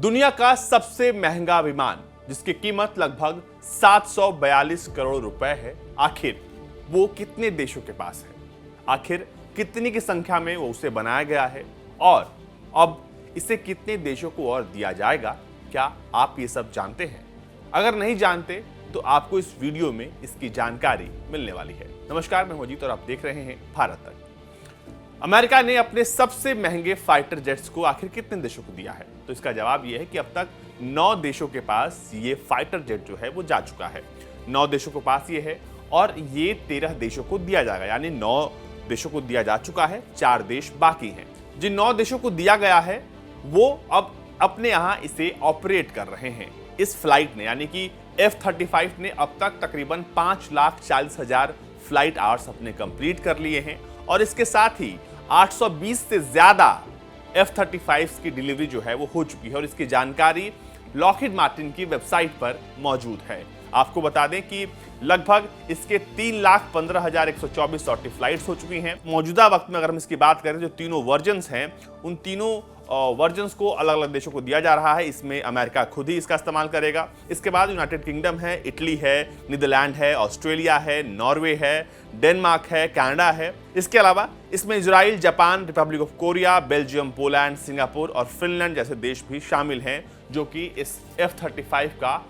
दुनिया का सबसे महंगा विमान जिसकी कीमत लगभग 742 करोड़ रुपए है, आखिर वो कितने देशों के पास है? आखिर कितनी की संख्या में वो उसे बनाया गया है और अब इसे कितने देशों को और दिया जाएगा? क्या आप ये सब जानते हैं? अगर नहीं जानते तो आपको इस वीडियो में इसकी जानकारी मिलने वाली है। नमस्कार, मैं अजीत और आप देख रहे हैं भारत तक। अमेरिका ने अपने सबसे महंगे फाइटर जेट्स को आखिर कितने देशों को दिया है? तो इसका जवाब यह है कि अब तक 9 देशों के पास ये फाइटर जेट जो है वो जा चुका है। 9 देशों के पास ये है और ये 13 देशों को दिया जाएगा, यानी 9 देशों को दिया जा चुका है, 4 देश बाकी हैं। जिन 9 देशों को दिया गया है वो अब अपने यहां इसे ऑपरेट कर रहे हैं। इस फ्लाइट ने यानी कि F-35 ने अब तक तकरीबन 5,40,000 फ्लाइट आवर्स अपने कंप्लीट कर लिए हैं और इसके साथ ही 820 से ज्यादा F-35 की डिलीवरी जो है वो हो चुकी है और इसकी जानकारी लॉकहीड मार्टिन की वेबसाइट पर मौजूद है। आपको बता दें कि लगभग इसके 3,15,124 सॉर्टी फ्लाइट्स हो चुकी हैं। मौजूदा वक्त में अगर हम इसकी बात करें, जो तीनों वर्जन्स हैं उन तीनों वर्जन्स को अलग अलग देशों को दिया जा रहा है। इसमें अमेरिका खुद ही इसका इस्तेमाल करेगा। इसके बाद यूनाइटेड किंगडम है, इटली है, नीदरलैंड है, ऑस्ट्रेलिया है, नॉर्वे है, डेनमार्क है, कनाडा है। इसके अलावा इसमें Israel, Japan, Republic of Korea, Belgium, Poland, Singapore और फिनलैंड जैसे देश भी शामिल हैं जो कि इस F-35 का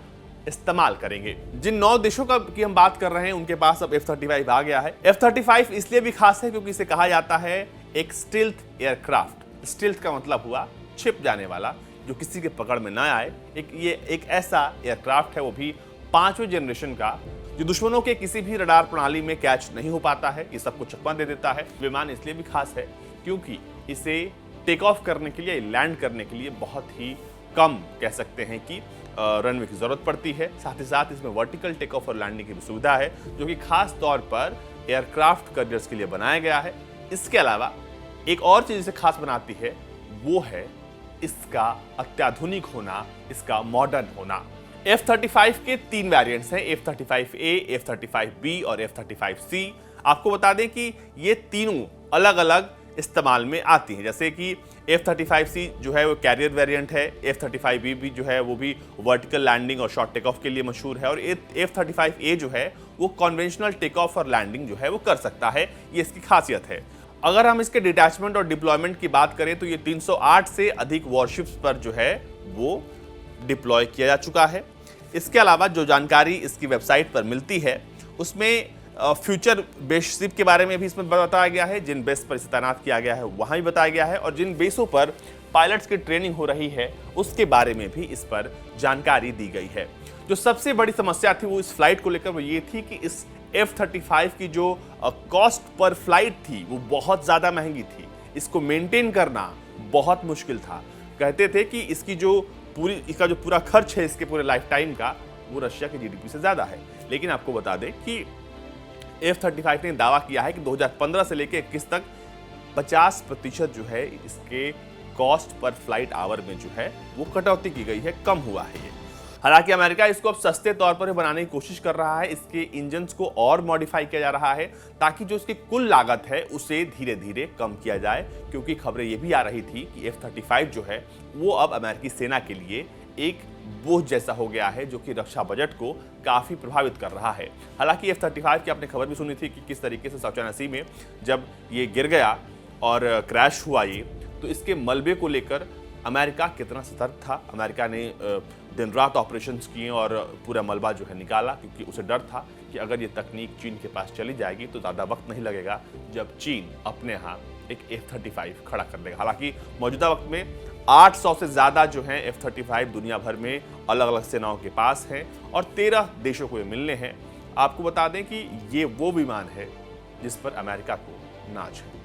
इस्तेमाल करेंगे। जिन 9 देशों की हम बात कर रहे हैं उनके पास अब F-35 आ गया है। F-35 इसलिए भी खास है क्योंकि इसे कहा जाता है एक स्टील्थ एयरक्राफ्ट। स्टील्थ का मतलब हुआ छिप जाने वाला, जो किसी के पकड़ में ना आए। ये एक ऐसा एयरक्राफ्ट है, वो भी 5वें जनरेशन का, जो दुश्मनों के किसी भी रडार प्रणाली में कैच नहीं हो पाता है। ये सबको चकमा दे देता है। विमान इसलिए भी खास है क्योंकि इसे टेक ऑफ करने के लिए, लैंड करने के लिए बहुत ही कम कह सकते हैं कि रनवे की जरूरत पड़ती है। साथ ही साथ इसमें वर्टिकल टेक ऑफ और लैंडिंग की भी सुविधा है, जो कि खास तौर पर एयरक्राफ्ट कैरियर्स के लिए बनाया गया है। इसके अलावा एक और चीज इसे खास बनाती है, वो है इसका अत्याधुनिक होना, इसका मॉडर्न होना। F-35 के 3 वेरिएंट्स हैं, F-35A, F-35B और F-35C। आपको बता दें कि ये तीनों अलग अलग इस्तेमाल में आती हैं। जैसे कि F-35C जो है वो कैरियर वेरिएंट है, F-35B भी जो है वो भी वर्टिकल लैंडिंग और शॉर्ट टेक ऑफ के लिए मशहूर है और F-35A जो है वो कन्वेंशनल टेक ऑफ और लैंडिंग जो है वो कर सकता है। ये इसकी खासियत है। अगर हम इसके डिटैचमेंट और डिप्लॉयमेंट की बात करें तो ये 308 से अधिक वॉरशिप्स पर जो है वो डिप्लॉय किया जा चुका है। इसके अलावा जो जानकारी इसकी वेबसाइट पर मिलती है उसमें फ्यूचर बेस शिप के बारे में भी इसमें बताया गया है। जिन बेस पर इसे तैनात किया गया है वहां भी बताया गया है और जिन बेसों पर पायलट्स की ट्रेनिंग हो रही है उसके बारे में भी इस पर जानकारी दी गई है। जो सबसे बड़ी समस्या थी वो इस फ्लाइट को लेकर वो ये थी कि इस F-35 की जो कॉस्ट पर फ्लाइट थी वो बहुत ज्यादा महंगी थी। इसको मेंटेन करना बहुत मुश्किल था। कहते थे कि इसका जो पूरा खर्च है इसके पूरे लाइफ टाइम का, वो रशिया के जीडीपी से ज्यादा है। लेकिन आपको बता दें कि F-35 ने दावा किया है कि 2015 से लेकर 21 तक 50% जो है इसके कॉस्ट पर फ्लाइट आवर में जो है वो कटौती की गई है, कम हुआ है ये। हालांकि अमेरिका इसको अब सस्ते तौर पर बनाने की कोशिश कर रहा है। इसके इंजन्स को और मॉडिफाई किया जा रहा है ताकि जो इसकी कुल लागत है उसे धीरे धीरे कम किया जाए, क्योंकि खबरें ये भी आ रही थी कि F-35 जो है वो अब अमेरिकी सेना के लिए एक बोझ जैसा हो गया है, जो कि रक्षा बजट को काफी प्रभावित कर रहा है। हालांकि F-35 की आपने खबर भी सुनी थी कि किस तरीके से साउथ चाइना सी में जब ये गिर गया और क्रैश हुआ ये, तो इसके मलबे को लेकर अमेरिका कितना सतर्क था। अमेरिका ने दिन रात ऑपरेशंस किए और पूरा मलबा जो है निकाला, क्योंकि उसे डर था कि अगर ये तकनीक चीन के पास चली जाएगी तो ज़्यादा वक्त नहीं लगेगा जब चीन अपने यहाँ एक F-35 खड़ा कर देगा। हालांकि मौजूदा वक्त में 800 से ज़्यादा जो हैं F-35 दुनिया भर में अलग अलग सेनाओं के पास हैं और 13 देशों को ये मिलने हैं। आपको बता दें कि ये वो विमान है जिस पर अमेरिका को नाज है।